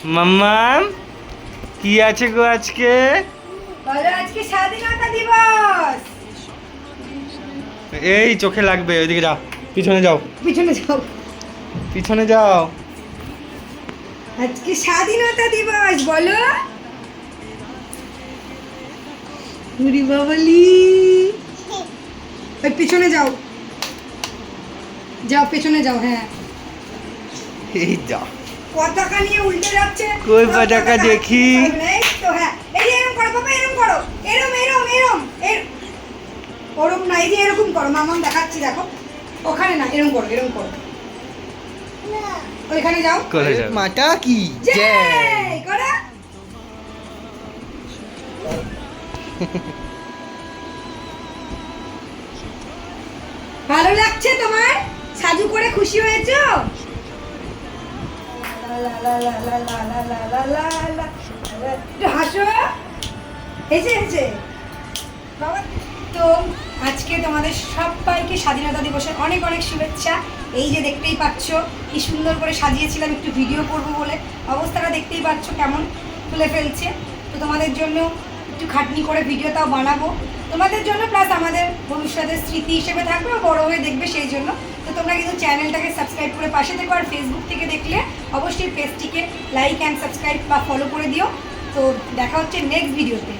মাম্মাম কি আছে গো আজকে? বলো আজকে স্বাধীনতা দিবস। এই চোখে লাগবে, ওইদিকে যাও, পিছনে যাও, পিছনে যাও। পিছনে যাও। আজকে স্বাধীনতা দিবস বলো। উরি বাবালি, ওই পিছনে যাও, যাও পেছনে যাও। হ্যাঁ, এই যা, পতাকা নিয়ে উল্টে যাচ্ছে। কই পতাকা দেখি? এই তো, হ্যাঁ, এই যে এরকম করো বাবা, এরকম করো, এরম এরম এরম ওরম না, এই যে এরকম করো। মামাম দেখাচ্ছি, দেখো। ওখানে না, এরকম করো, এরকম করো। ওইখানে যাও। করে যাও। মাটা কি জয় করো। ভালো লাগছে তোমার? সাজু করে খুশি হয়েছো? একটু হাসো। হেসে হেসে বাবা। তো আজকে তোমাদের সবাইকে স্বাধীনতা দিবসের অনেক অনেক শুভেচ্ছা। এই যে দেখতেই পাচ্ছ কি সুন্দর করে সাজিয়েছিলাম একটু ভিডিও করবো বলে। অবস্থাটা দেখতেই পাচ্ছ কেমন তুলে ফেলছে। তো তোমাদের জন্য একটু খাটনি করে ভিডিওটাও বানাবো তোমাদের জন্য, প্লাস আমাদের ভবিষ্যতের স্মৃতি হিসেবে থাকবে, বড় হয়ে দেখবে সেই জন্য। তো তোমরা কিন্তু চ্যানেলটাকে সাবস্ক্রাইব করে পাশে থেকো, আর ফেসবুক থেকে দেখলে অবশ্যই পেজটিকে লাইক অ্যান্ড সাবস্ক্রাইব বা ফলো করে দিও। তো দেখা হচ্ছে নেক্সট ভিডিওতে।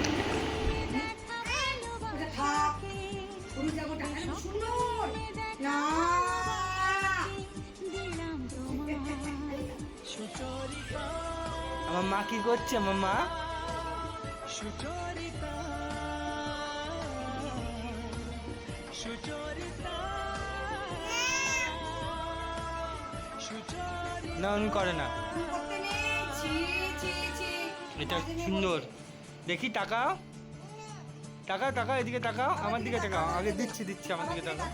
আমার মা কি করছে? মামা না, উনি করে না। এটা সুন্দর, দেখি তাকাও, তাকাও তাকাও, এদিকে তাকাও, আমার দিকে তাকাও, আগে দিচ্ছি দিচ্ছি, আমার দিকে তাকাও।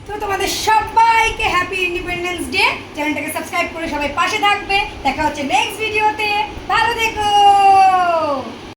তো তোমাদের সবাইকে হ্যাপি ইন্ডিপেন্ডেন্স ডে। চ্যানেলটাকে সাবস্ক্রাইব করে সবাই পাশে থাকবে। দেখা হচ্ছে নেক্সট ভিডিওতে। ভালো থেকো।